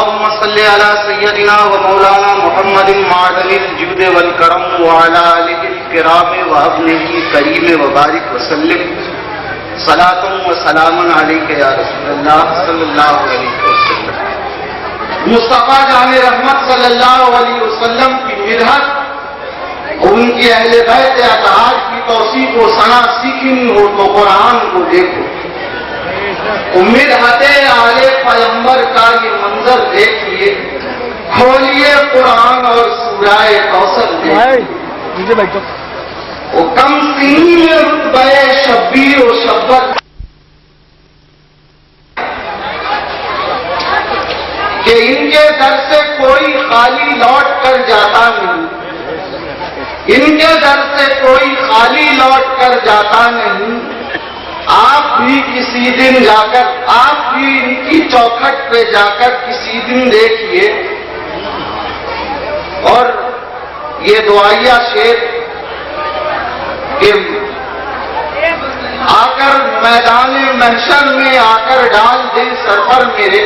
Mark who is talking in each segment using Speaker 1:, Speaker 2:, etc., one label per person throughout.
Speaker 1: اللهم صل على سيدنا ومولانا محمد معدن الجود والكرم وعلى آله الكرام وابنه الكريم وبارك وسلم صلاة وسلام عليك يا رسول الله صلی اللہ علیہ وسلم. مصطفیٰ جان رحمت صلی اللہ علیہ وسلم کی مدحت اور ان کی اہل بیت اطہار کی توصیف و ثنا سیکھنی ہو تو قرآن کو دیکھو. مدحت آل پیغمبر کا یہ منظر دیکھیے، کھولیے قرآن اور سورہ کوثر دیکھیے. وہ کم سنی میں رتبہ شبیر و شبت کہ ان کے در سے کوئی خالی لوٹ کر جاتا نہیں، ان کے در سے کوئی خالی لوٹ کر جاتا نہیں. آپ بھی کسی دن جا کر، آپ بھی ان کی چوکھٹ پہ جا کر کسی دن دیکھیے. اور یہ دعائیہ شعر کہ آ کر میدان محشر میں آ کر ڈال دے سر پر میرے،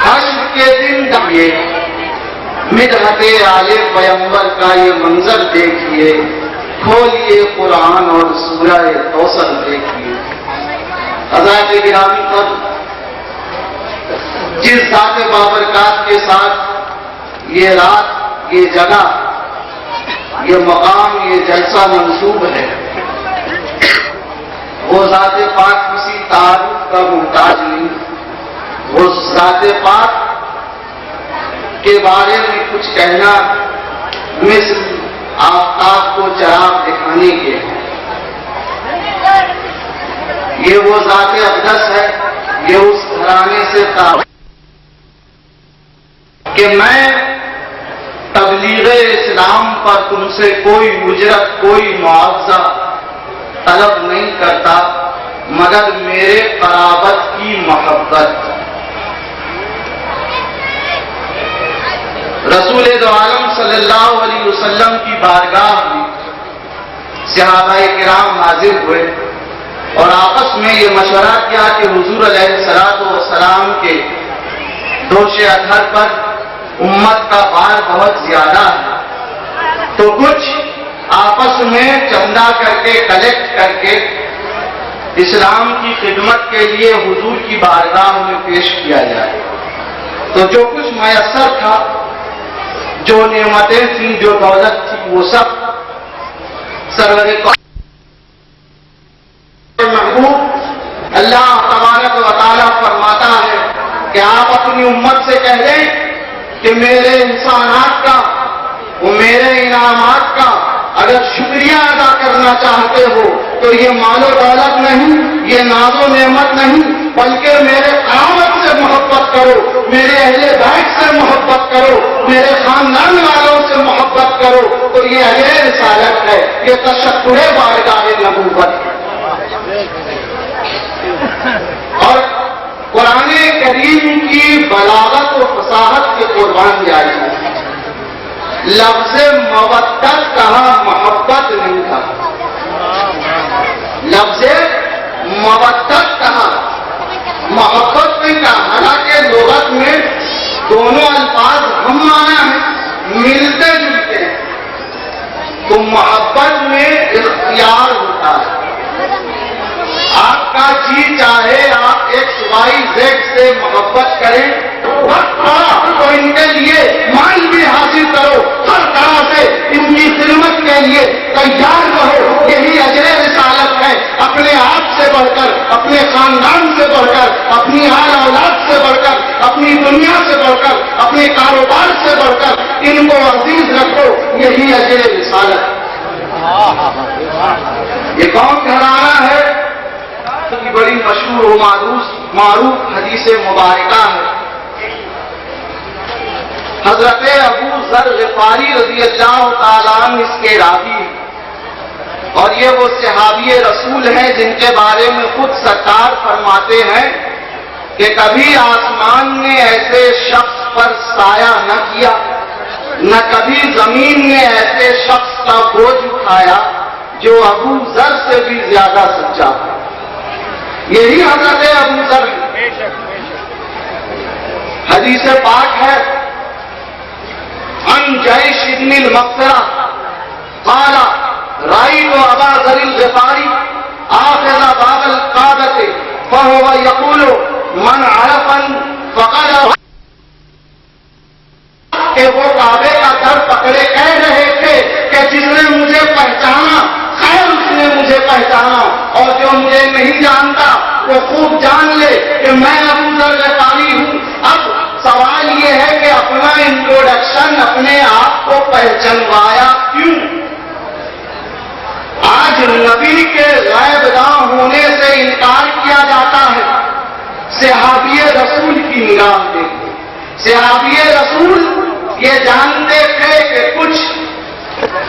Speaker 1: حشر کے دن دیکھیے. مدحت آل پیغمبر کا یہ منظر دیکھیے، کھولیے قرآن اور سورہ کوثر دیکھیے. حضرات گرامی پر جس ذات بابرکات کے ساتھ یہ رات، یہ جگہ، یہ مقام، یہ جلسہ منسوب ہے، وہ ذات پاک کسی تعارف کا محتاج نہیں. وہ ذات پاک کے بارے میں کچھ کہنا مثل آفتاب کو چراغ دکھانے کے. یہ وہ ذات اقدس ہے، یہ اس گھرانے سے کہ میں تبلیغ اسلام پر تم سے کوئی اجرت، کوئی معاوضہ طلب نہیں کرتا مگر میرے قرابت کی محبت. رسول دو عالم صلی اللہ علیہ وسلم کی بارگاہ میں صحابہ کرام حاضر ہوئے اور آپس میں یہ مشورہ کیا کہ حضور علیہ الصلوۃ والسلام کے دوش اطہر پر امت کا بار بہت زیادہ ہے، تو کچھ آپس میں چندہ کر کے، کلیکٹ کر کے اسلام کی خدمت کے لیے حضور کی بارگاہ میں پیش کیا جائے. تو جو کچھ میسر تھا، جو نعمتیں تھیں، جو دولت تھی، وہ سب سرور محبوب اللہ تبارک و تعالیٰ فرماتا ہے کہ آپ اپنی امت سے کہہ دیں کہ میرے انسانات کا، وہ میرے انعامات کا اگر شکریہ ادا کرنا چاہتے ہو تو یہ مال و دولت نہیں، یہ ناز و نعمت نہیں، بلکہ میرے قرابت سے محبت کرو، میرے اہل بیت سے محبت کرو، میرے خاندان والوں سے محبت کرو. تو یہ اہل رسالت ہے، یہ تشکر بارگاہ نبوت ہے. اور قرآن کریم کی بلاغت و فصاحت کے قربان جائیے. لفظ مودت کہا، محبت نہیں کہا. لفظ مودت کہا، محبت نہیں کہا. حالانکہ لغت میں دونوں الفاظ ہم معنی ہیں، ملتے جلتے ہیں. تو محبت میں اختیار ہوتا ہے. آپ کا جی چاہے آپ XYZ سے محبت کریں تو ان کے لیے مال بھی حاصل کرو، ہر طرح سے ان کی خدمت کے لیے تیار رہو. یہی اجر رسالت ہے. اپنے آپ سے بڑھ کر، اپنے خاندان سے بڑھ کر، اپنی آل اولاد سے بڑھ کر، اپنی دنیا سے بڑھ کر، اپنے کاروبار سے بڑھ کر ان کو عزیز رکھو. یہی اجر رسالت. یہ کون گھرانہ ہے؟ کی بڑی مشہور و معروف حدیث مبارکہ ہے. حضرت ابو ذر غفاری رضی اللہ تعالیٰ عنہ اس کے راوی ہیں، اور یہ وہ صحابی رسول ہیں جن کے بارے میں خود سرکار فرماتے ہیں کہ کبھی آسمان نے ایسے شخص پر سایہ نہ کیا، نہ کبھی زمین نے ایسے شخص کا بوجھ اٹھایا جو ابو ذر سے بھی زیادہ سچا ہے. یہی حضرت ابو ذر حدیث پاک ہے عن جیش بن المغفرہ قال رأيت أبا ذر الغفاري آخذ باب الكعبة فهو يقول من عرفا فقد کہ وہ کعبے کا در پکڑے کہہ رہے تھے کہ جس نے مجھے پہچانا خیر اس نے مجھے پہچانا، اور جو مجھے نہیں جانتا وہ خوب جان لے کہ میں ابو ذر غفاری ہوں۔ اب سوال یہ ہے کہ اپنا انٹروڈکشن اپنے آپ کو پہچانوایا کیوں؟ آج نبی کے غائب نہ ہونے سے انکار کیا جاتا ہے۔ صحابی رسول کی نگاہ دیکھیں، صحابی رسول یہ جانتے تھے کہ کچھ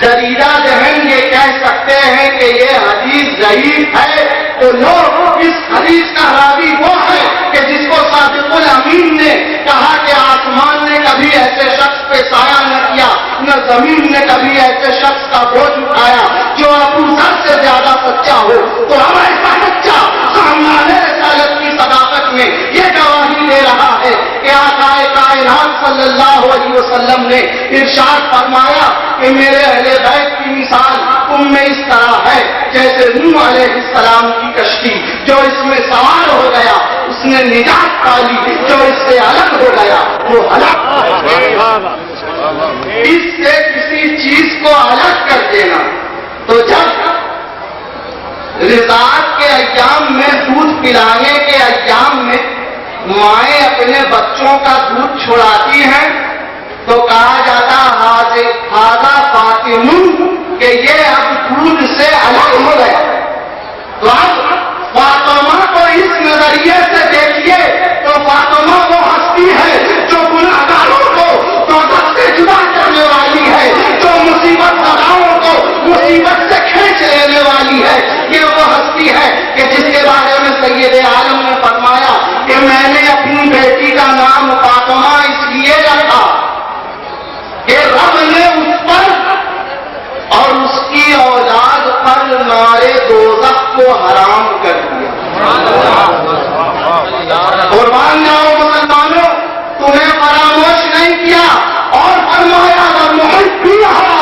Speaker 1: دریدہ ذہن یہ کہہ سکتے ہیں کہ یہ حدیث ضعیف ہے، تو لوگ اس حدیث کا راوی وہ ہے کہ جس کو صادق الامین نے کہا کہ آسمان نے کبھی ایسے شخص پہ سایہ نہ کیا، نہ زمین نے کبھی ایسے شخص کا بوجھ اٹھایا جو ابو ذر سے زیادہ سچا ہو۔ تو ہم ایسا سچا خاندان رسالت کی صداقت میں یہ گواہی دے رہا ہے کہ آقا کائنات صلی اللہ علیہ وسلم نے ارشاد فرمایا کہ میرے اہل بیت کی مثال تم میں اس طرح ہے جیسے نوح علیہ السلام کی کشتی، جو اس میں سوار ہو گیا اس نے نجات پا لی، جو اس سے الگ ہو گیا وہ ہلاک ہو گیا۔ اس سے کسی چیز کو الگ کر دینا، تو جب رضاعت کے ایام میں دودھ پلانے کے ایام میں مائیں اپنے بچوں کا دودھ چھڑاتی ہیں تو کہا جاتا ہاذا فاطم کہ یہ اب دودھ سے الگ ہو گیا۔ تو اب فاطمہ کو اس نظریے سے دیکھیے تو فاطمہ وہ ہستی ہے جو گناہگاروں کو دوزخ سے جدا کرنے والی ہے، جو مصیبت زداؤں کو مصیبت سے کھینچ لینے والی ہے۔ یہ وہ ہستی ہے کہ جس کے بارے میں سید عالم نے فرمایا کہ میں نے اپنی بیٹی کا نام فاطمہ اس لیے رکھا کہ رب نے اس پر اور اس کی اولاد پر نارے دوزخ کو حرام کر دیا۔ قربان جاؤ مسلمانوں، تمہیں فراموش نہیں کیا، اور فرمایا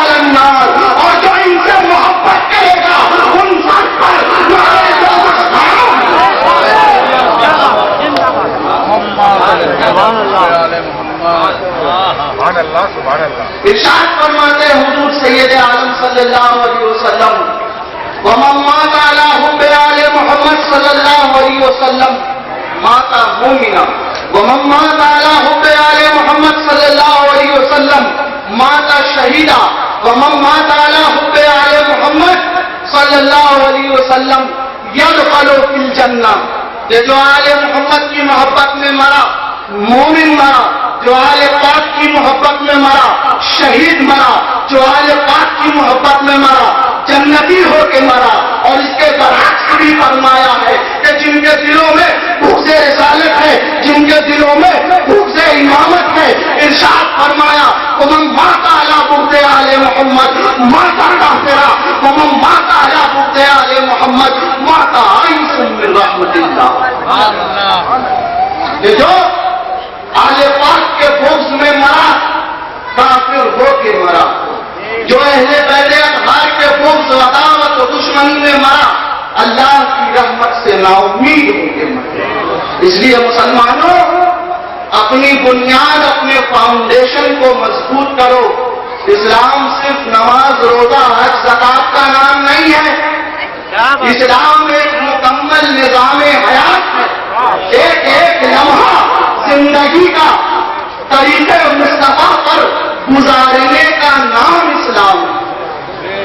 Speaker 1: النار، اور جو ان سے محبت کرے گا ان سب پر نارے دوزخ حرام۔ ارشاد فرماتے حضور سید عالم صلی اللہ علیہ وسلم ومن مات علی حب آل محمد صلی اللہ علیہ وسلم مات مومنا، ومن مات علی حب آل محمد صلی اللہ علیہ وسلم مات شہیدا، ومن مات علی حب آل محمد صلی اللہ علیہ وسلم یدخل فی الجنہ۔ جو آل محمد کی محبت میں مرا مومن مرا، جو آل پاک کی محبت میں مرا شہید مرا، جو آل پاک کی محبت میں مرا جنتی ہو کے مرا۔ اور اس کے برعکس بھی فرمایا ہے کہ جن کے دلوں میں بغض رسالت ہے، جن کے دلوں میں بغض امامت ہے، ارشاد فرمایا ومن مات علی بغض آل محمد مات کافرا، ومن مات علی بغض آل محمد مات عائس من رحمت اللہ۔ یہ جو آل پاک کے بغض میں مرا کافر ہو کے مرا، جو اہل بیت اطہار کے بغض عداوت و دشمنی میں مرا اللہ کی رحمت سے نا امید ہو کے مرا۔ اس لیے مسلمانوں اپنی بنیاد اپنے فاؤنڈیشن کو مضبوط کرو۔ اسلام صرف نماز روزہ حج زکات کا نام نہیں ہے، اسلام ایک مکمل نظام حیات ہے، ایک لمحہ زندگی کا طریقے مصطفیٰ پر گزارنے کا نام اسلام ہے۔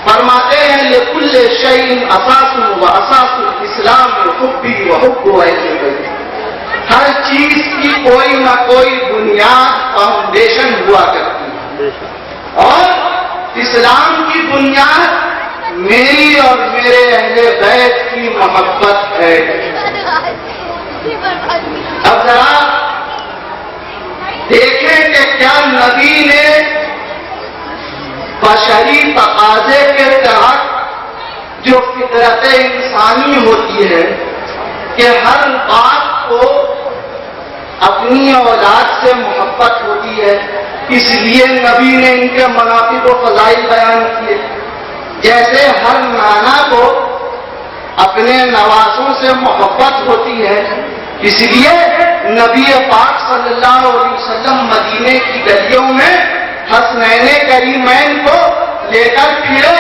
Speaker 1: فرماتے ہیں لکل شیء اساس و اساس الاسلام حبی و حب اہل بیت۔ ہر چیز کی کوئی نہ کوئی بنیاد فاؤنڈیشن ہوا کرتی ہے، اور اسلام کی بنیاد میری اور میرے اہل بیت کی محبت ہے۔ اب ذرا دیکھیں کہ کیا نبی نے بشری تقاضے کے تحت جو فطرت انسانی ہوتی ہے کہ ہر بات کو اپنی اولاد سے محبت ہوتی ہے، اس لیے نبی نے ان کے مناقب و فضائل بیان کیے. جیسے ہر نانا کو اپنے نوازوں سے محبت ہوتی ہے، اس لیے نبی پاک صلی اللہ علیہ وسلم مدینے کی گلیوں میں حسنین کریمین کو لے کر پھرے.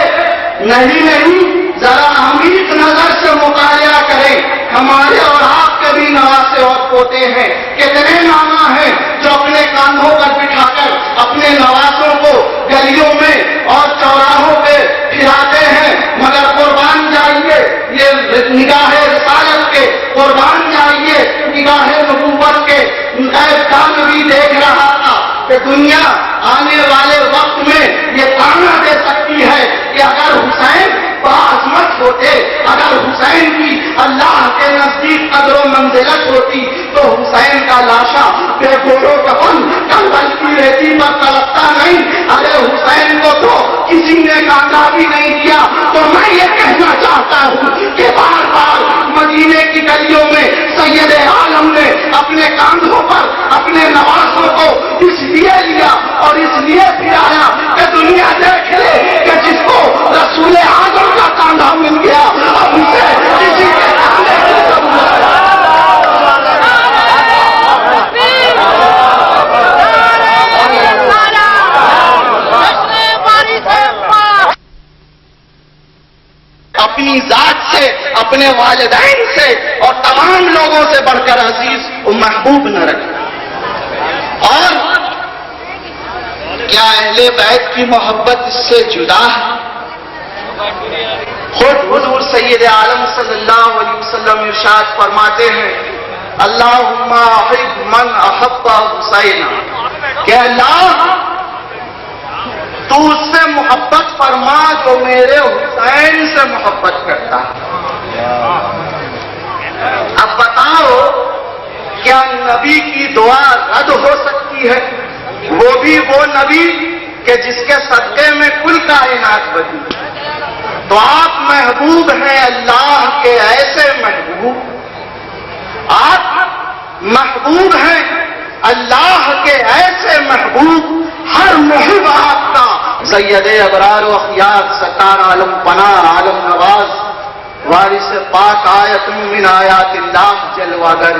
Speaker 1: نہیں ذرا عمیق نظر سے مطالعہ کریں. ہمارے اور آپ کے بھی نواسے اور پوتے ہیں. کتنے نانا ہیں جو اپنے کاندھوں پر بٹھا کر اپنے نواسوں کو گلیوں میں اور چوراہوں پہ پھراتے ہیں. مگر قربان جائیے یہ نگاہ رسالت کے، قربان جائیے نگاہ نبوت کے. ایسا نبی دیکھ رہا تھا کہ دنیا آنے والے وقت میں یہ تانا دے سکتی ہے کہ اگر حسین باعظمت ہوتے، اگر حسین کی اللہ کے نزدیک قدر و منزلت ہوتی تو حسین کا لاشا بے گوڑوں کفن کنبل کی ریتی پر تڑپتا نہیں. ارے حسین کو تو کسی نے کاندھا بھی نہیں دیا. تو میں یہ کہنا چاہتا ہوں کہ بار بار مدینے کی گلیوں میں سید عالم نے اپنے کاندھوں پر اپنے نوازوں کو اس لیے لیا اور اس لیے پھرایا کہ دنیا دیکھ لے کہ جس کو رسول اعظم کا کاندھا مل گیا اب اسے کسی کے کاندھے کی ضرورت ہے. اپنی ذات سے، اپنے والدین سے اور تمام لوگوں سے بڑھ کر عزیز و محبوب نہ رکھے. اور کیا اہل بیت کی محبت اس سے جدا ہے؟ خود حضور سید عالم صلی اللہ علیہ وسلم ارشاد فرماتے ہیں اللہم احب من احب حسین، کہ اللہ تو اس سے محبت فرما جو میرے حسین سے محبت کرتا ہے. اب بتاؤ کیا نبی کی دعا رد ہو سکتی ہے؟ وہ بھی وہ نبی کہ جس کے صدقے میں کل کائنات بنی. تو آپ محبوب ہیں اللہ کے ایسے محبوب، آپ محبوب ہیں اللہ کے ایسے محبوب. ہر محب آپ کا سید ابرار و اخیار سرکار عالم پناہ عالم نواز وارث پاک آیت من آیات اللہ جلوہ گر.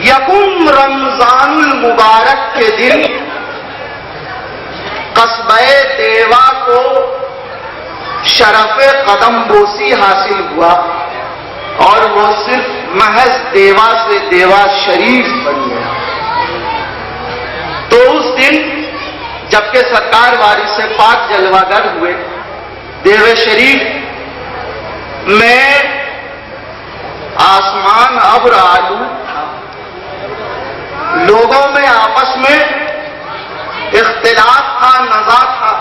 Speaker 1: یکم رمضان المبارک کے دن قصبہ دیوا کو شرف قدم بوسی حاصل ہوا اور وہ صرف محض دیوا سے دیوا شریف بن گیا. تو اس دن جبکہ سرکار وارث پاک جلوہ گر ہوئے، دیو شریف میں آسمان ابر آلود تھا. لوگوں میں آپس میں اختلاف تھا، نزاع تھا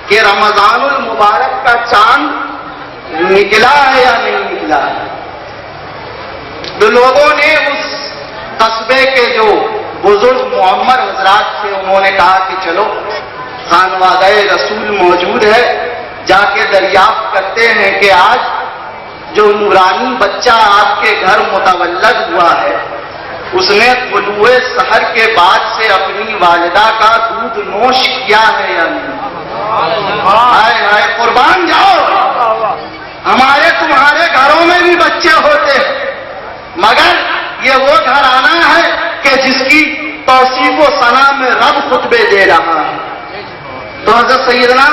Speaker 1: کہ رمضان المبارک کا چاند نکلا ہے یا نہیں نکلا ہے. تو لوگوں نے اس قصبے کے جو بزرگ معمر حضرات تھے انہوں نے کہا کہ چلو خانوادہ رسول موجود ہے، جا کے دریافت کرتے ہیں کہ آج جو نورانی بچہ آپ کے گھر متولد ہوا ہے اس نے طلوع سحر کے بعد سے اپنی والدہ کا دودھ نوش کیا ہے یا نہیں. ہائے ہائے قربان جاؤ، ہمارے تمہارے گھروں میں بھی بچے ہوتے ہیں مگر یہ وہ گھرانہ ہے کہ جس کی توصیف و ثنا میں رب خطبے دے رہا ہے. تو حضرت سیدنا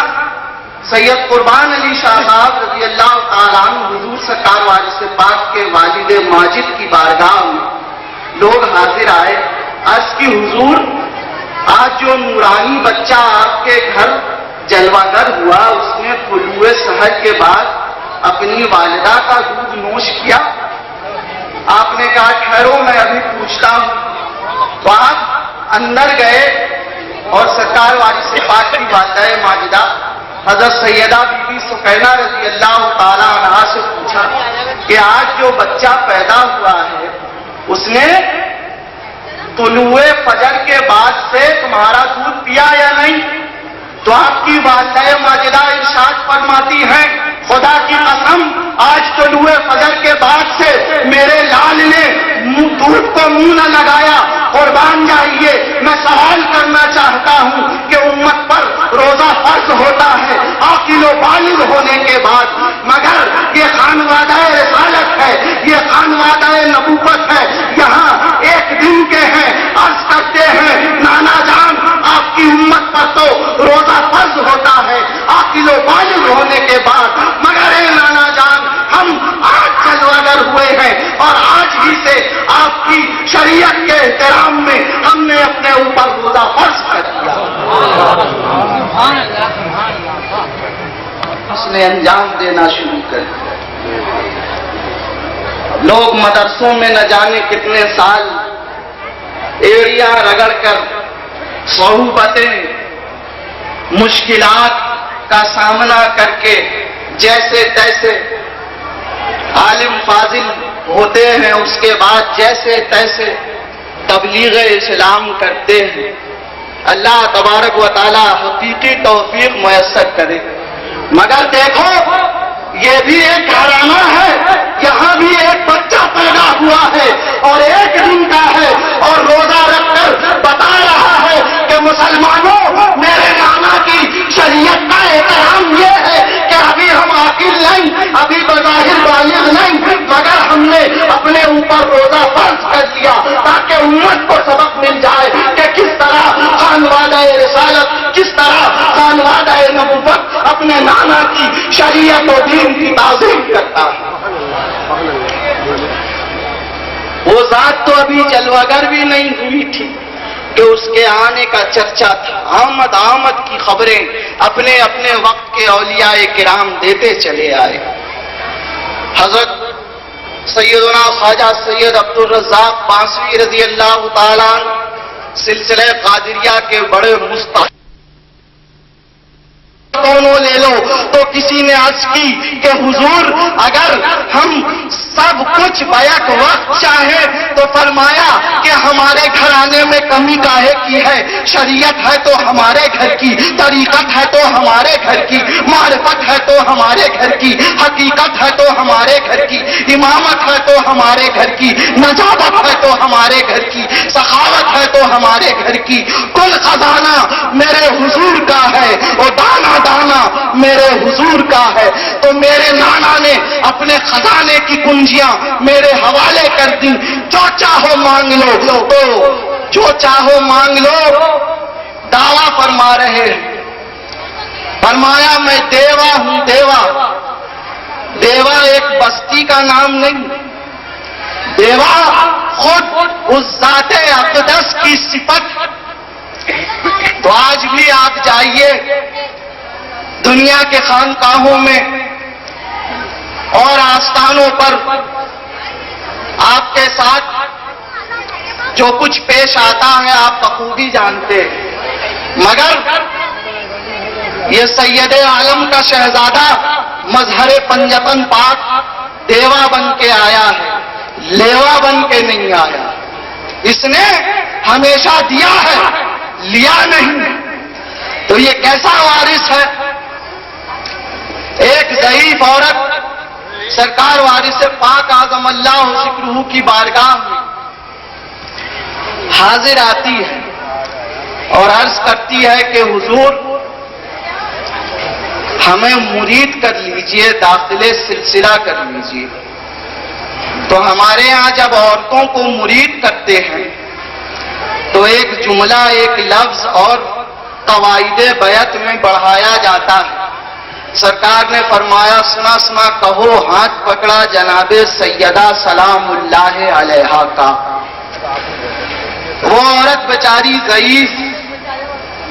Speaker 1: سید قربان علی شاہ صاحب رضی اللہ تعالیٰ عنہ حضور سرکار وارث پاک کے والد ماجد کی بارگاہ میں لوگ حاضر آئے. عرض کی حضور آج جو نورانی بچہ آپ کے گھر جلوہ گر ہوا اس نے طلوع سحر کے بعد اپنی والدہ کا دودھ نوش کیا. آپ نے کہا ٹھہرو میں ابھی پوچھتا ہوں. تو آپ اندر گئے اور سرکار وارث پاک کی والدہ ماجدہ حضرت سیدہ بی بی سکینہ رضی اللہ تعالی عنہا سے پوچھا کہ آج جو بچہ پیدا ہوا ہے اس نے طلوع فجر کے بعد سے تمہارا دودھ پیا یا نہیں؟ تو آپ کی والدہ ماجدہ ارشاد فرماتی ہیں خدا کی قسم آج طلوع فجر کے بعد سے میرے منہ نہ لگایا، قربان جائیے۔ میں سوال کرنا چاہتا ہوں کہ امت پر روزہ فرض ہوتا ہے عاقل و بالغ ہونے کے بعد، مگر یہ خانوادہ رسالت ہے، یہ خانوادہ نبوت ہے، یہاں ایک دن کے ہیں۔ عرض کرتے ہیں نانا جان آپ کی امت پر تو روزہ فرض ہوتا ہے عاقل و بالغ ہونے کے بعد، مگر اے نانا جان ہم آج جلوگر ہوئے ہیں اور آج ہی سے آپ کی شریعت کے احترام میں ہم نے اپنے اوپر روزہ فرض کر دیا۔ اس نے انجام دینا شروع کر دیا۔ لوگ مدرسوں میں نہ جانے کتنے سال ایڑیاں رگڑ کر صعوبتیں مشکلات کا سامنا کر کے جیسے تیسے عالم فاضل ہوتے ہیں، اس کے بعد جیسے تیسے تبلیغ اسلام کرتے ہیں۔ اللہ تبارک و تعالی حقیقی توفیق میسر کرے۔ مگر دیکھو یہ بھی ایک گھرانہ ہے، یہاں بھی ایک بچہ پیدا ہوا ہے اور ایک دن کا ہے اور روزہ رکھ کر بتا رہا ہے کہ مسلمانوں میرے نانا کی شریعت کا احترام یہ ہے کہ ابھی ہم عاقل نہیں، ابھی بظاہر بالغ نہیں، مگر ہم نے اپنے اوپر روزہ فرض کر دیا تاکہ امت کو سبق مل جائے کہ کس طرح خانوادہ رسالت، کس طرح خانوادہ نبوت اپنے نانا کی شریعت و دین کی تعظیم کرتا ہے۔ وہ ذات تو ابھی جلوگر بھی نہیں ہوئی تھی کہ اس کے آنے کا چرچا تھا۔ آمد کی خبریں اپنے اپنے وقت کے اولیاء کرام دیتے چلے آئے۔ حضرت سیدنا خواجہ سید عبد الرزاق بانسری رضی اللہ تعالیٰ سلسلہ قادریہ کے بڑے مستحق دونوں لے لو تو کسی نے عرض کی کہ حضور اگر ہم سب کچھ بیک وقت چاہیں تو فرمایا کہ ہمارے گھرانے میں کمی کاہے کی ہے؟ شریعت ہے تو ہمارے گھر کی، طریقت ہے تو ہمارے گھر کی، معرفت ہے تو ہمارے گھر کی، حقیقت ہے تو ہمارے گھر کی، امامت ہے تو ہمارے گھر کی، نجابت ہے تو ہمارے گھر کی، سخاوت ہے تو ہمارے گھر کی، کل خزانہ میرے حضور کا ہے اور دانا دانا میرے حضور کا ہے۔ تو میرے نانا نے اپنے خزانے کی کنجیاں میرے حوالے کر دی۔ جو چاہو مانگ لو، تو جو چاہو مانگ لو، دعویٰ فرما رہے ہیں۔ فرمایا میں دیوا ہوں، دیوا۔ دیوا ایک بستی کا نام نہیں، دیوا خود اس ذات اقدس کی صفت۔ تو آج بھی آپ جائیے دنیا کے خانقاہوں میں اور آستانوں پر آپ کے ساتھ جو کچھ پیش آتا ہے آپ بخوبی جانتے ہیں، مگر یہ سید عالم کا شہزادہ مظہر پنجتن پاک دیوا بن کے آیا ہے، لیوا بن کے نہیں آیا۔ اس نے ہمیشہ دیا ہے، لیا نہیں۔ تو یہ کیسا وارث ہے؟ ایک ضعیف عورت سرکار وارث پاک اعظم اللہ ذکرہ کی بارگاہ میں حاضر آتی ہے اور عرض کرتی ہے کہ حضور ہمیں مرید کر لیجئے، داخلے سلسلہ کر لیجئے۔ تو ہمارے ہاں جب عورتوں کو مرید کرتے ہیں تو ایک جملہ، ایک لفظ اور قواعد بیعت میں بڑھایا جاتا ہے۔ سرکار نے فرمایا سنا سنا کہو، ہاتھ پکڑا جناب سیدہ سلام اللہ علیہا کا۔ وہ عورت بیچاری ضعیف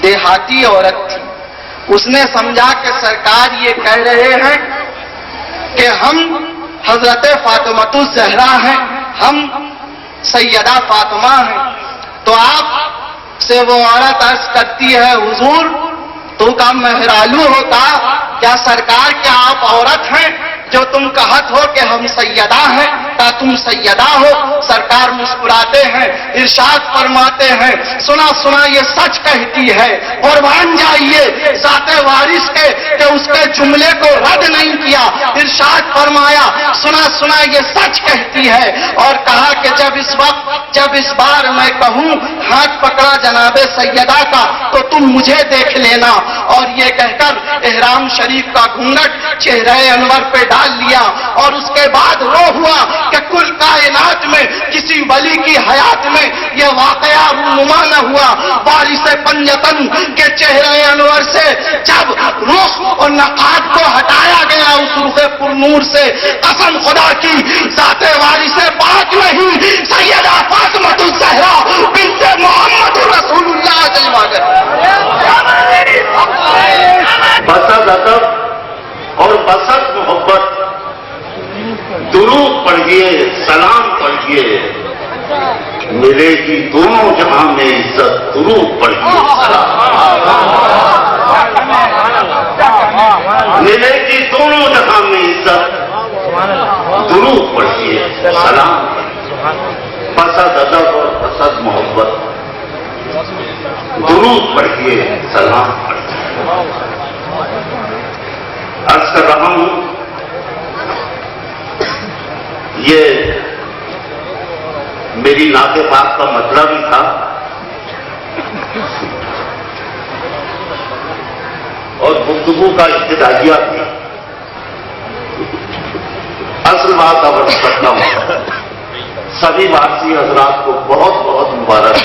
Speaker 1: دیہاتی عورت تھی، اس نے سمجھا کہ سرکار یہ کہہ رہے ہیں کہ ہم حضرت فاطمہ الزہرا ہیں، ہم سیدہ فاطمہ ہیں۔ تو آپ سے وہ عورت عرض کرتی ہے حضور تو کا مہرالو ہوتا، کیا سرکار کیا آپ عورت ہیں جو تم کہت ہو کہ ہم سیدہ ہیں، تا تم سیدہ ہو؟ سرکار مسکراتے ہیں، ارشاد فرماتے ہیں سنا سنا یہ سچ کہتی ہے، قربان جائیے ذات وارث کے کہ اس کے جملے کو رد نہیں کیا، ارشاد فرمایا سنا سنا یہ سچ کہتی ہے، اور کہا کہ جب اس بار میں کہوں ہاتھ پکڑا جناب سیدہ کا تو تم مجھے دیکھ لینا، اور یہ کہہ کر احرام شریف کا گھونگٹ چہرہ انور پہ ڈال لیا، اور اس کے بعد رو ہوا کہ کل کائنات میں کسی ولی کی حیات میں یہ واقعہ رونما نہ ہوا۔ وارث پنجتن کے چہرہ انور سے جب رخ اور نقاب کو ہٹایا گیا اس رخ پرنور سے، قسم خدا کی ذات وارث پاک نہیں سیدہ فاطمہ الزہرا بنت محمد رسول اللہ جلوہ
Speaker 2: بسد ادب اور بسد محبت، درود پڑھیے، سلام پڑھیے، ملے گی دونوں جہاں میں عزت، درود پڑھیے سلام، ملے گی دونوں جہاں میں عزت، درود پڑھیے سلام، بسد ادب اور بسد محبت، درود پڑھیے سلام پڑھیے۔ عرض کر رہا ہوں یہ میری نعت پاک کا مطلب ہی تھا، اور گفتگو کا ابتدائیہ بھی۔ اصل بات اب کرتا ہوں، سبھی وارثی حضرات کو بہت بہت مبارک۔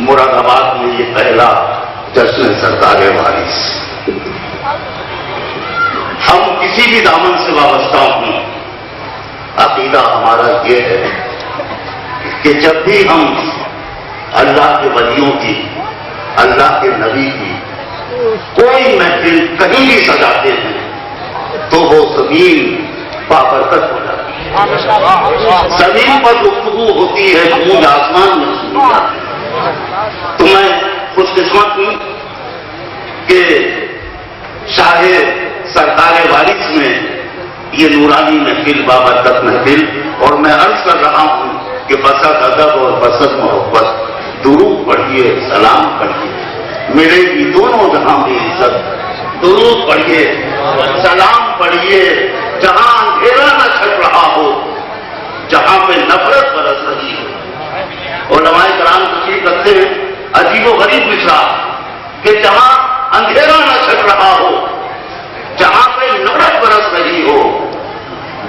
Speaker 2: مراد آباد میں یہ پہلا جشن سرکار وارث، ہم کسی بھی دامن سے وابستہ ہوں، عقیدہ ہمارا یہ ہے کہ جب بھی ہم اللہ کے ولیوں کی، اللہ کے نبی کی کوئی محفل کہیں بھی سجاتے ہیں تو وہ زمین بابرکت ہو جاتی ہے، زمین پر گفتگو ہوتی ہے، گونج آسمان میں سنی جاتی ہے۔ تو میں خوش قسمت ہوں کہ شاہ سرکار وارث میں یہ نورانی محفل بابرکت محفل، اور میں عرض کر رہا ہوں کہ بسد ادب اور بسد محبت، درود پڑھیے سلام پڑھیے، ملے گی دونوں جہاں میں عزت، درود پڑھیے سلام پڑھیے، جہاں اندھیرا نہ چھٹ رہا ہو، جہاں پہ نفرت برس رہی ہو۔ علماء کرام تشریف رکھتے ہیں عجیب و غریب مشرا کہ جہاں اندھیرا نہ چھٹ رہا ہو، جہاں پہ نفرت برس رہی ہو،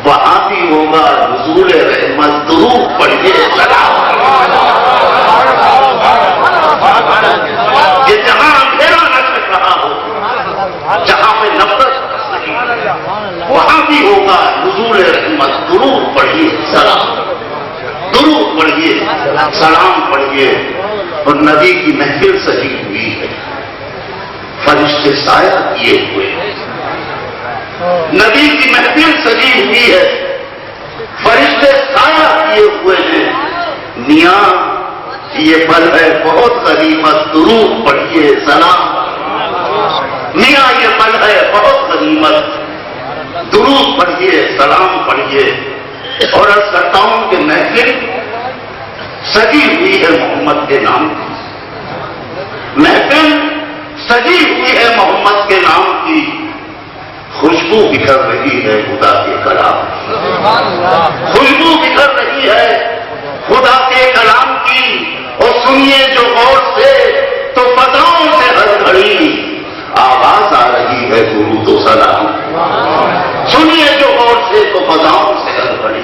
Speaker 2: وہاں بھی ہوگا نزول رحمت، درود پڑھیے سلام۔ کہ جہاں اندھیرا نہ چھٹ رہا ہو، جہاں پہ نفرت برس رہی ہو، وہاں بھی ہوگا نزول رحمت، درود پڑھیے سلام، درود پڑھیے سلام پڑھیے۔ اور نبی کی محفل سجی ہوئی ہے، فرشتے سایہ کیے ہوئے ہیں، نبی کی محفل سجی ہوئی ہے، فرشتے سایہ کیے ہوئے ہیں۔ میاں یہ پل ہے بہت غنیمت، درود پڑھیے سلام، میاں یہ پل ہے بہت غنیمت، درود پڑھیے سلام پڑھیے۔ اور عرض کرتا ہوں کہ محفل سجی ہوئی ہے محمد کے نام کی، محفل سجی ہوئی ہے محمد کے نام کی، خوشبو بکھر رہی ہے خدا کے کلام، خوشبو بکھر رہی ہے خدا کے کلام کی۔ اور سنیے جو غور سے تو فضاؤں سے ہر گھڑی آواز آ رہی ہے درود و سلام، سنیے جو غور سے تو فضاؤں سے ہر گھڑی۔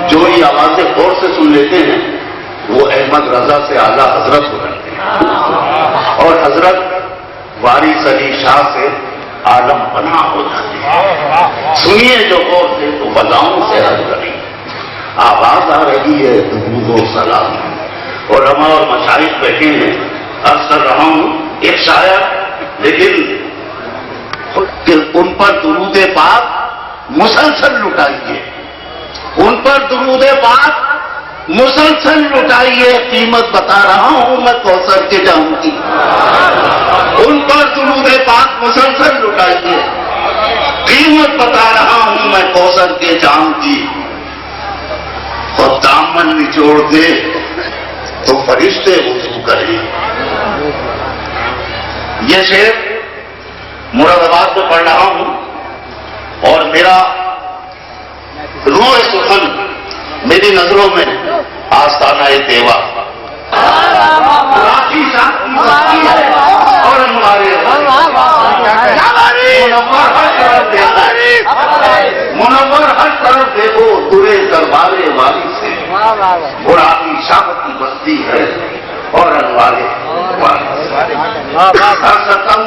Speaker 2: جو یہ آوازیں غور سے سن لیتے ہیں وہ احمد رضا سے اعلیٰ حضرت ہو جاتے ہیں، اور حضرت وارث علی شاہ سے عالم پناہ ہو جاتے ہیں۔ سنیے جو غور سے تو فضاؤں سے ہر گھڑی آواز آ رہی ہے درود و سلام۔ علماء اور مشائخ بیٹھے ہیں، عرض کر رہا ہوں ایک شاعر، لیکن ان پر درود پاک مسلسل لٹائیے، ان پر درود پاک مسلسل لٹائیے، قیمت بتا رہا ہوں میں کوثر کے جام کی، ان پر درود پاک مسلسل لٹائیے، قیمت بتا رہا ہوں میں کوثر کے جام کی۔ اور دام دامن نچوڑ دے تو فرشتے وضو کریں. یہ شعر مراد آباد میں پڑھ رہا ہوں اور میرا روح سخن میری نظروں میں آستانہ دیوا راکھی صاحب کی بستی ہے اور ہمارے منور ہر طرف دیکھو درے دربارے والی سے راکھی صاحب کی بستی ہے اور ہمارے ستم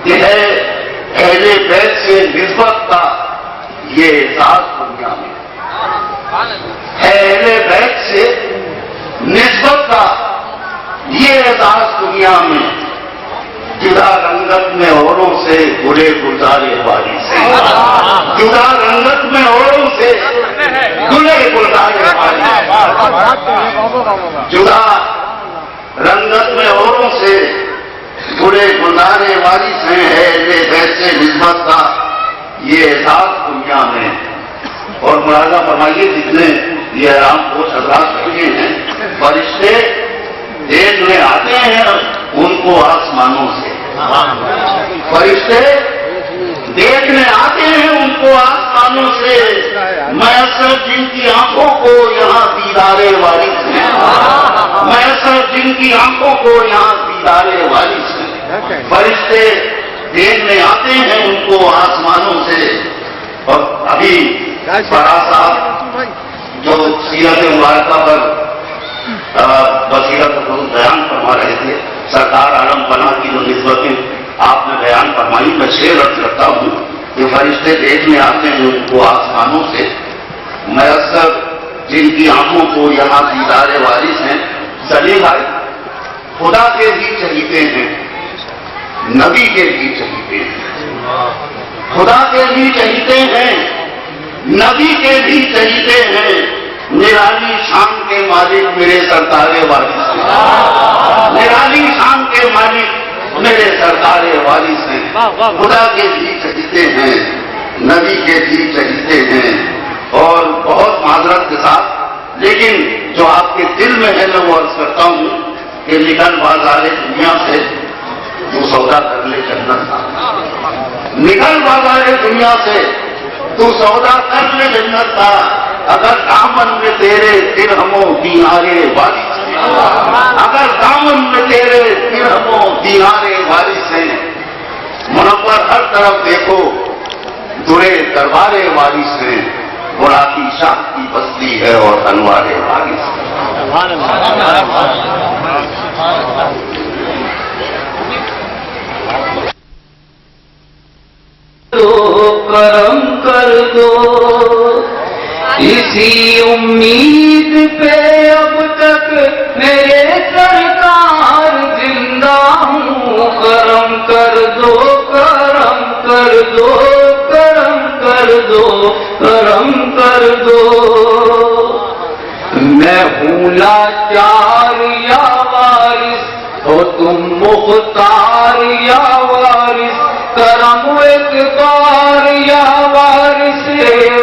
Speaker 2: یہ ہے اہل بیت سے نسبت کا یہ احساس دنیا میں اہل بیت سے نسبت کا یہ احساس دنیا میں جدا رنگت میں اوروں سے برے گزارے والی سے جدا رنگت میں اوروں سے برے گزارے والی جدا رنگت میں اوروں سے برے گزارے والی سے ہے ویسے نسبت کا یہ احساس دنیا میں. اور ملاحظہ فرمائیے جتنے یہ آرام کو حضرات رکھے ہیں فرشتے دیکھنے آتے ہیں ان کو آسمانوں سے فرشتے دیکھنے آتے ہیں ان کو آسمانوں سے میسر جن کی آنکھوں کو یہاں دیدارے والی سے میسر جن کی آنکھوں کو یہاں دیدارے والی سے فرشتے دیکھنے آتے ہیں ان کو آسمانوں سے. اور ابھی بڑا صاحب جو سیرت مبارکہ پر بصیرت بیان فرما رہے تھے سرکار عالم پناہ کی جو نسبتیں آپ نے بیان فرمائی میں شعر رد کرتا ہوں کہ فرشتے دیکھنے آتے ہیں ان کو آسمانوں سے میسر جن کی آنکھوں کو یہاں دیدارے وارث ہیں. سلیم بھائی خدا کے بھی چہیتے ہیں نبی کے بھی چہیتے ہیں خدا کے بھی چہیتے ہیں نبی کے بھی چہیتے ہیں. نرالی شان کے مالک میرے سرکار وارث ہیں نرالی شان کے مالک میرے سرکار وارث ہیں. خدا کے بھی چہیتے ہیں نبی کے بھی چہیتے ہیں. اور بہت معذرت کے ساتھ لیکن جو آپ کے دل میں ہے میں وہ عرض کرتا ہوں کہ نکل بازار دنیا سے تو سودا کر لے جنت کا نکل بازار دنیا سے تو سودا کر لے جنت کا. اگر دامن میں تیرے درہموں دینارے وارث ہیں اگر دامن میں تیرے درہموں دینارے وارث ہیں منور ہر طرف دیکھو درے دربارے وارث ہیں راکھی شاہ کی بستی ہے اور انوارے وارث ہیں.
Speaker 3: تو کرم کر دو اسی امید پہ اب تک میرے سرکار زندہ ہوں. کرم کر دو کرم کر دو کرم کر دو کرم کر دو. میں ہوں لاچار یا وارث ہو تم مختار یا وارث کرم ایک بار یا وارث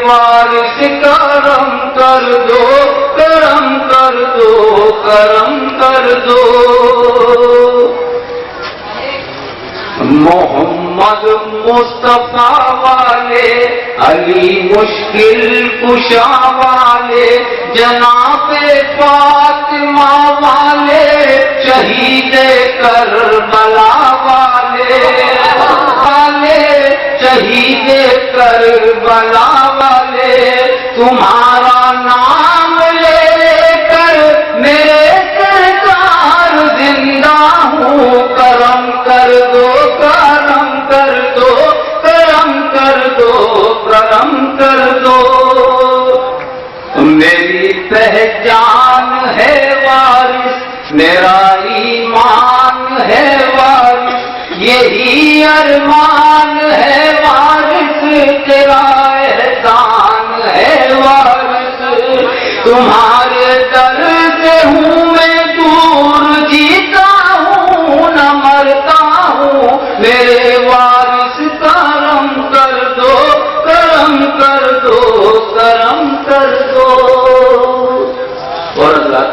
Speaker 3: وارث کرم کر دو کرم کر دو کرم کر دو. محمد مصطفیٰ والے علی مشکل کشا والے جناب فاطمہ والے شہید کربلا والے شہید کربلا والے تمہارا نام لے کر میرے سرکار زندہ ہوں. کرم کر دو کرم کر دو کرم کر دو کرم کر دو. میری پہچان ہے وارث میرا ایمان ہے وارث یہی ارمان ہے وارث تیرا احسان ہے وارث. تمہارے در سے ہوں میں دور جیتا ہوں نہ مرتا ہوں میرے وارث کرم کر دو کرم کر دو کرم کر دو.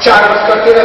Speaker 1: 4:13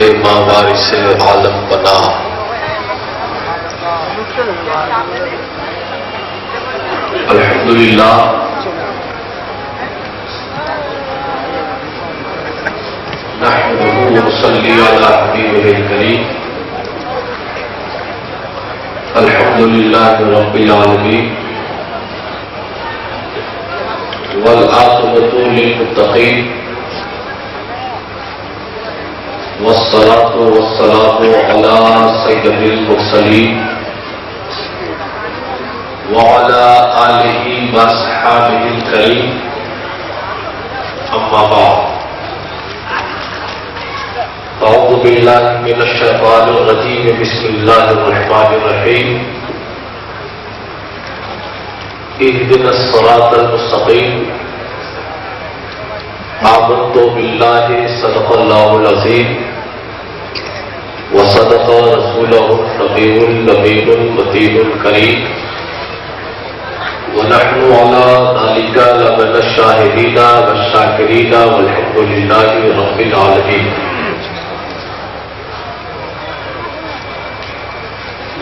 Speaker 4: ماں وارث عالم بنا الحمدللہ نحمده ونصلي على حبيبه الكريم الحمدللہ رب العالمین والعاقبۃ للمتقین والصلاة والسلام على سید المرسلین وعلى آلہ واصحابہ الکریم اما بعد اعوذ باللہ من الشیطان الرجیم بسم اللہ الرحمن الرحیم اهدنا الصراط المستقیم آمنت باللہ صدق اللہ العظیم وصدق رسولہ النبی الامین المتین الکریم ونحن على ذلك لمن الشاهدين والشاكرين والحمد لله رب العالمين.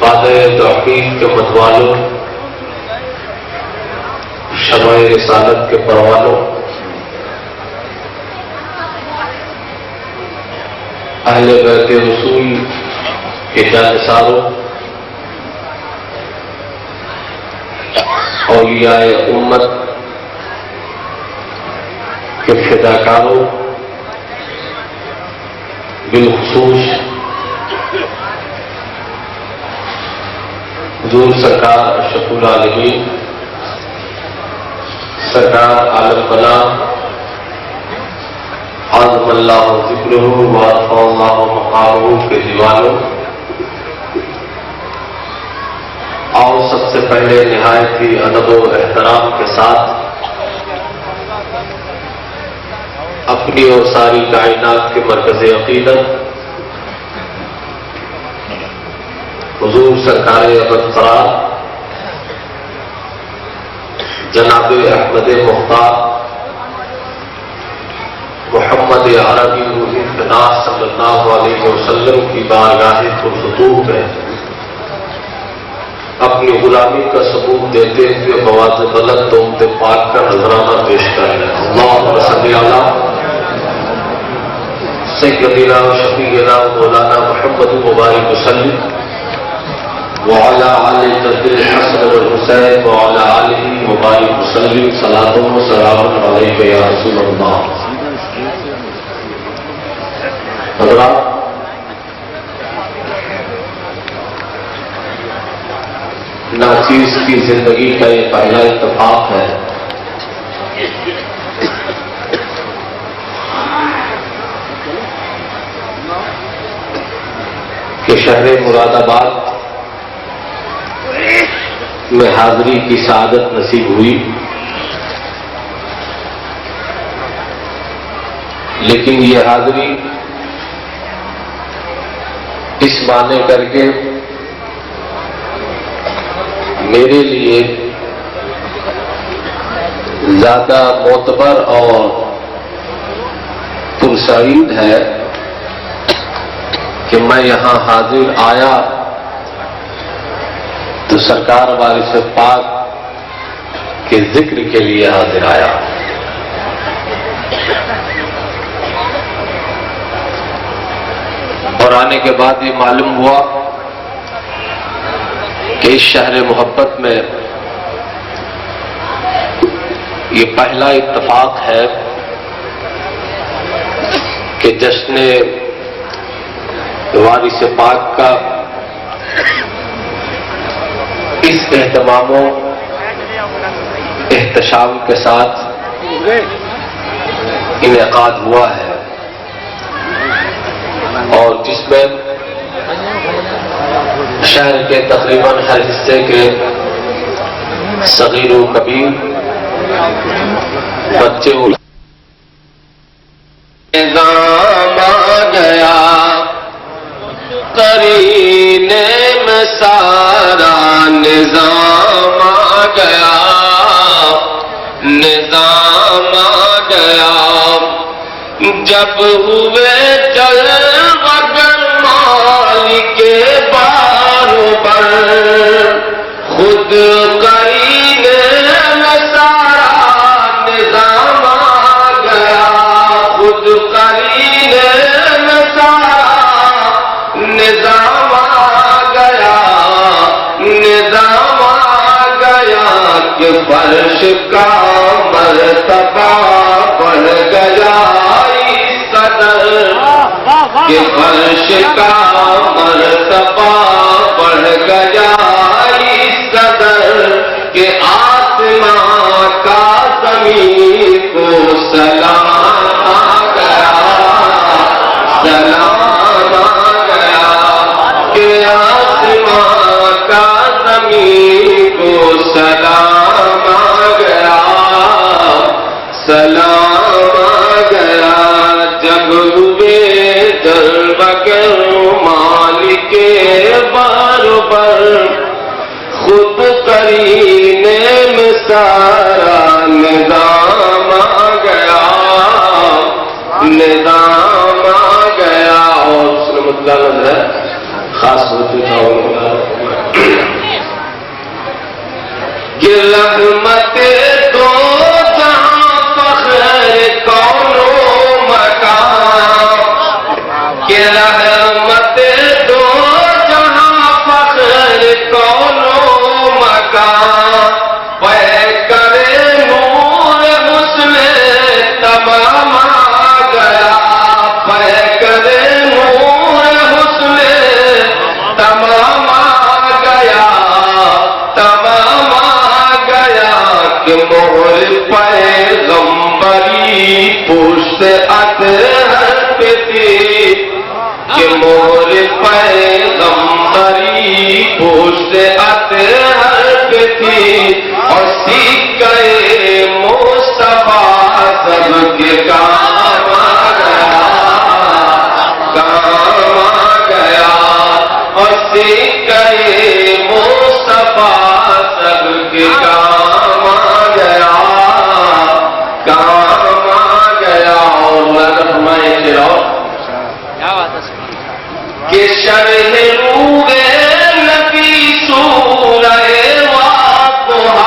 Speaker 4: بعد توحید کے متوالوں، شمع رسالت کے پروانوں، اہل بیت رسول کے جانثاروں، اولیاء امت کے فداکاروں، بالخصوص حضور سرکار اشرف العالمین سرکار عالم بنا عظم اللہ ذکرہ ورفع اللہ مقامہ کے دیوانوں، اور سب سے پہلے نہایت ہی ادب و احترام کے ساتھ اپنی اور ساری کائنات کے مرکز عقیدت حضور سرکار ابد قرار جناب احمد مختار محمد عربی روح صلی اللہ علیہ وسلم کی بارگاہ پرفتوح میں اپنی غلامی کا ثبوت دیتے ہوئے بواز بلند تومت پاک کا نذرانہ پیش کر رہے ہیں. اللہم صلی علی سیدنا و شفیعنا مولانا محمد مبارک وسلم وعلى آل جد الحسن والحسین وعلى آلہ مبارک وسلم صلاۃ و سلام علیک یا رسول اللہ. حضرات، ناچیز کی زندگی کا یہ پہلا اتفاق ہے کہ شہر مراد آباد میں حاضری کی سعادت نصیب ہوئی، لیکن یہ حاضری اس معنی کر کے میرے لیے زیادہ معتبر اور پرسعید ہے کہ میں یہاں حاضر آیا تو سرکار وارث پاک کے ذکر کے لیے حاضر آیا. اور آنے کے بعد یہ معلوم ہوا کہ اس شہر محبت میں یہ پہلا اتفاق ہے کہ جشن وارث پاک کا اس اہتمام و احتشام کے ساتھ انعقاد ہوا ہے، اور جس میں شہر کے تقریباً ہر حصے کے صغیر و کبیر، بچے نظام آ گیا قرینے میں سارا نظام آ گیا، نظام آ گیا جب ہوئے جلوہ فرش کا مرتبہ بڑھ گیا اس قدر کہ فرش کا مرتبہ بڑھ گیا اس قدر کہ آسمان کا زمین کو سلام آ گیا، سلام آ گیا کہ آسمان کا زمین کو سلام آ گیا، سلام آ گیا۔ جب ہوئے در بگر مالک بار خود کرینے میں سارا نظام آ گیا، نظام آ گیا۔ اور اس نے مطلب ہے خاص ہوتی تھا یہ رحمت دو جہاں فخر کون و مکان، یہ رحمت دو جہاں فخر کون و مکان، پہ کرے نور حسن تمام آ گیا، پہ کرے نور حسن تمام آ گیا، تمام آ گیا کہ مہر پیغمبری پشت اطہر پہ تھی، کہ مہر پیغمبری پشت اطہر پہ تھی، اور سکہ مصطفیٰ سب کے کام آ گیا، کام آ گیا، اور سکہ مصطفیٰ سب کے کام آ گیا، کام آ گیا۔ اور فرمائے کہ شرح روح نبی سورہ واقعہ،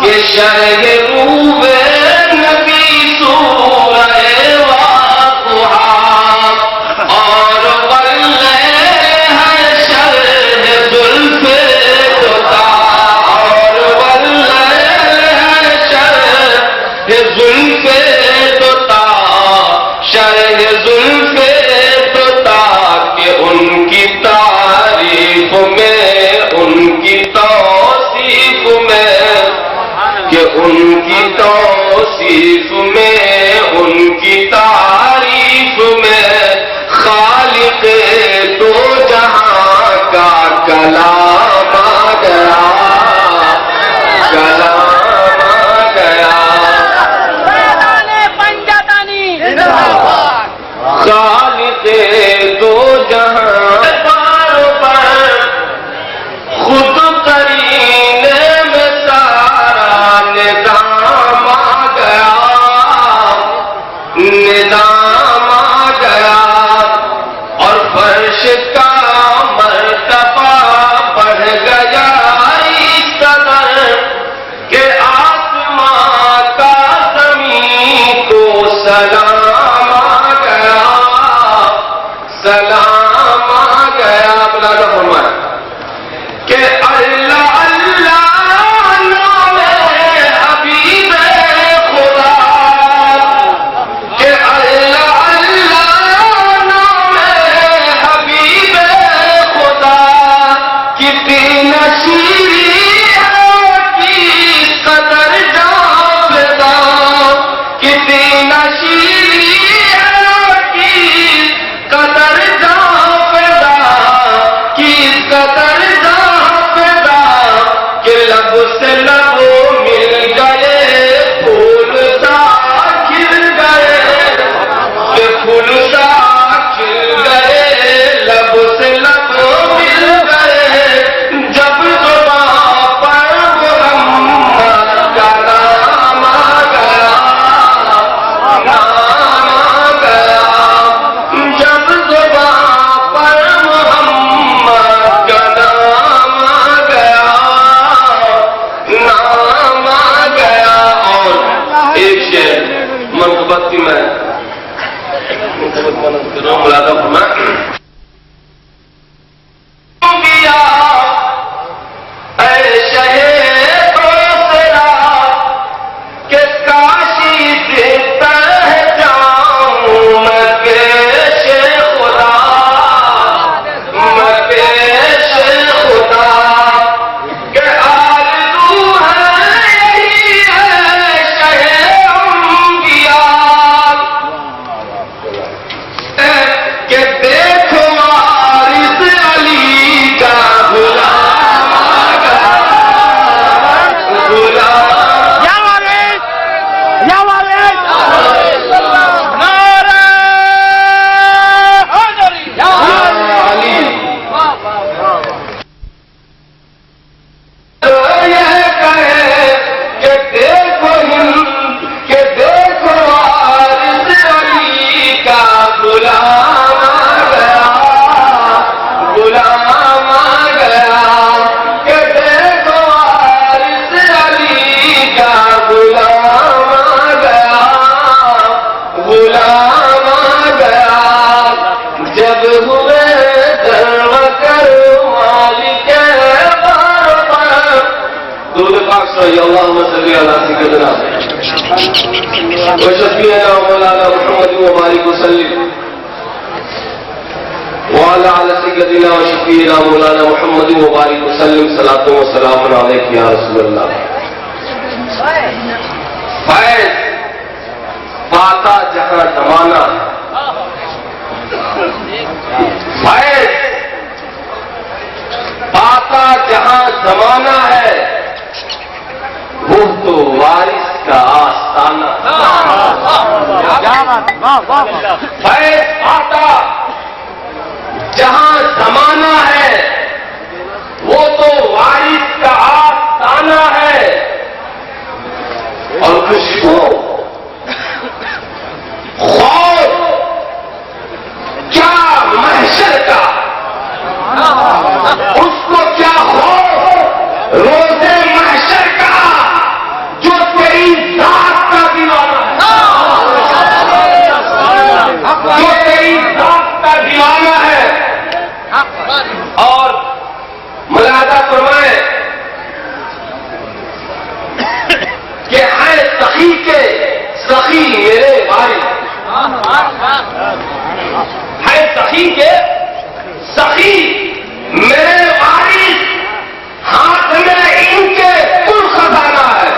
Speaker 4: کہ شرح روح نبی سورہ واقعہ، اور واللیل ہے شرح زلف دوتا، اور واللیل ہے شرح زلف دوتا، شرح زلف دوتا کہ ان کی تعریف میں، ان کی توصیف میں، کہ ان کی توصیف میں، ان کی تعریف میں خالق دو جہاں کا کلام آ گیا، کلام آ گیا، خالق دو جہاں بار بار خود کرینے میں سارا نظام آ گیا، نظام آ گیا، اور فرش کا مرتبہ بڑھ گیا اس قدر کہ آسمان کا زمین کو سلام آ گیا، سلام آ گیا۔ بلا دو فرمائے کہ اللہ اللہ نام حبیب خدا، کہ اللہ اللہ نام حبیب خدا، کتنی نشیری ہے کس قدر جاویدہ، کتنی نشیری ہے کس قدر جاویدہ، کس قدر جاویدہ کہ لب سے لب مل گئے، پھول سا کھل گئے، کہ پھول سا کھل گئے، لب سے لب مل گئے، جب زبان پر محمد کا نام آ گیا، نام آ گیا، جب زبان پر محمد کا نام آ گیا، نام آ گیا۔ اور ایک شعر منقبت کی میں ملاقہ فرمائے اے شہر گیا جب ہوئے کر مالک بار پر درود پاک صلی اللہ وسلم علی سیدنا وشفیعنا مولانا محمد وبارک وسلم وعلى على سيدنا وشفيعنا مولانا محمد وبارك وسلم صلاة وسلام عليك يا رسول الله. فیض پاتا جہاں زمانہ فیض پاتا جہاں زمانہ ہے وہ تو وارث کا آستانہ. فیض پاتا جہاں زمانہ ہے وہ تو وارث کا آستانہ ہے اور اس کو خوف کیا محشر کا اس کو کیا خوف روزے محشر کا جو تیری ذات کا دیوانہ ہے جو تیری ذات کا دیوانہ ہے. اور ملاحظہ فرمائیں کہ ہے سخی کے سخی میرے وارث ہے سخی کے سخی میرے وارث ہاتھ میں ان کے کل خزانہ ہے.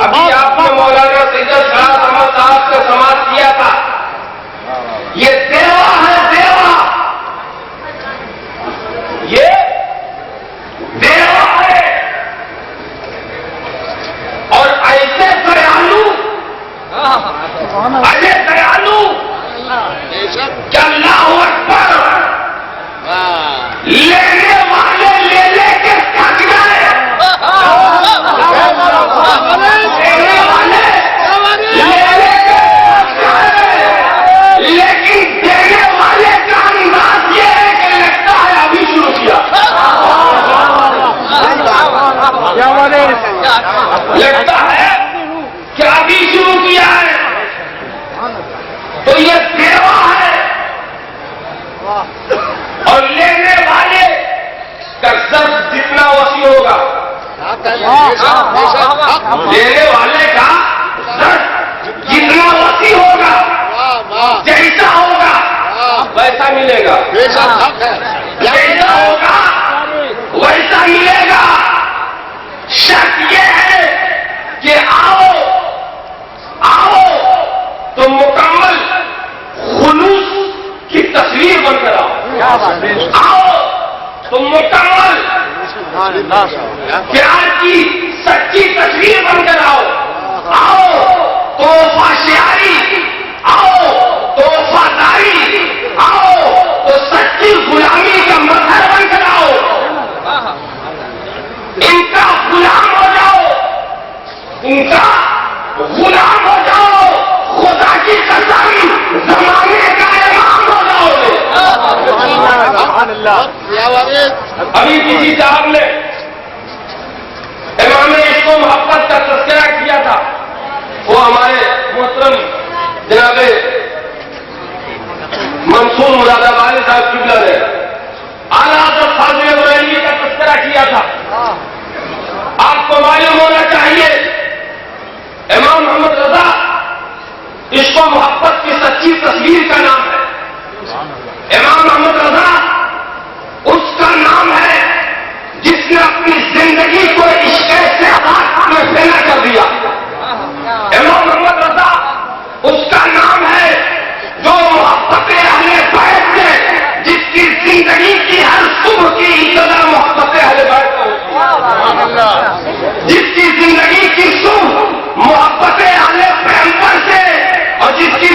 Speaker 4: ابھی آپ نے مولانا سید شاہ احمد صاحب کا سماعت کیا تھا. یہ دیوا ہے دیوا یہ دیوا ہے اور ایسے دیالو کہ اللہ اکبر لینے والے لے لے کے تھک گئے لینے والے لے لے کے تھک گئے لیکن دینے والے کا انداز یہ ہے کہ لگتا ہے ابھی شروع کیا لگتا ہے کہ ابھی شروع کیا ہے. تو یہ دیوا ہے اور لینے والے کا سب جتنا وسیع ہوگا لینے والے کا سب جتنا وسیع ہوگا جیسا ہوگا ویسا ملے گا جیسا ہوگا ویسا ملے گا. شرط یہ ہے کہ آؤ آؤ تو مکمل خلوص کی تصویر بن کر آؤ تو مکمل پیار کی سچی تصویر بن کر آؤ تو وفاشیاری آؤ تو وفاداری آؤ تو سچی غلامی کا مظہر بن کر آؤ. ان کا غلام ہو جاؤ ان کا غلام ہو جاؤ خدا کی قسم زمانے کا امام ہو جاؤ. ابھی کسی صاحب نے امام عشق و محبت کا تذکرہ کیا تھا. وہ ہمارے محترم جناب منصور مراد آباد صاحب قبلہ نے اعلیٰ حضرت فاضل بریلوی کا تذکرہ کیا تھا. آپ کو معلوم ہونا چاہیے امام محمد رضا عشق و محبت کی سچی تصویر کا نام ہے. امام محمد رضا اس کا نام ہے جس نے اپنی زندگی کو عشق سے میں فنا کر دیا. امام محمد رضا اس کا نام ہے جو محبت اہل بیت سے جس کی زندگی کی ہر صبح کی ابتدا محبت اہل بیت کو جس کی زندگی کی صبح محبت اہل پیغمبر سے اور جس کی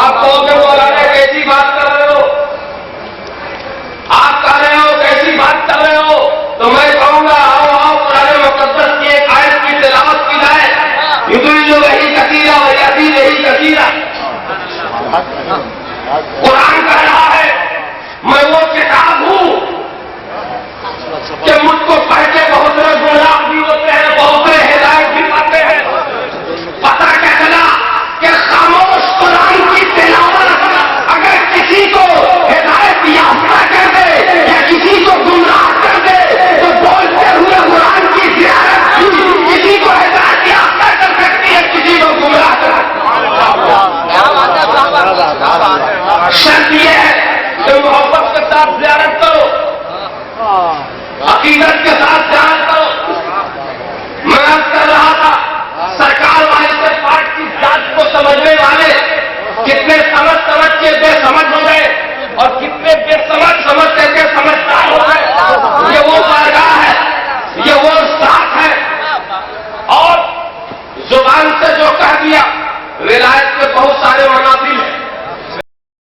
Speaker 5: آپ کہو گے مولانا کیسی بات کر رہے ہو، آپ کہہ رہے ہو کیسی بات کر رہے ہو، تو میں کہوں گا آؤ آؤ قرآن مقدس کی ایک آیت کی تلاوت کی جائے، یضل وہی کثیرہ و یہدی وہی کثیرہ۔ قرآن کہہ رہا ہے میں وہ کتاب ہوں کہ مجھ کو پڑھ کے بہت سے گمراہ بھی ہوتے ہیں، بہت سے ہدایت بھی پاتے ہیں۔ پتہ کیا چلا کہ خاموش قرآن کی تلاوت اگر کسی کو ہدایت یافتہ کر دے یا کسی کو گمراہ کر دے تو بولتے ہوئے قرآن کی زیارت کسی کو ہدایت یافتہ کر سکتی ہے، کسی کو گمراہ کر شرط یہ ہے کہ محبت کے ساتھ زیارت کرو، عقیدت کے ساتھ زیارت کرو۔ میں عرض کر رہا تھا سرکار والے سے پاٹ کی ذات کو سمجھنے والے کتنے سمجھ کے بے سمجھ ہو گئے اور کتنے بے سمجھ کر کے سمجھدار ہو گئے۔ یہ وہ بارگاہ ہے، یہ وہ ساتھ ہے، اور زبان سے جو کہہ دیا ولایت کے بہت سارے مناظر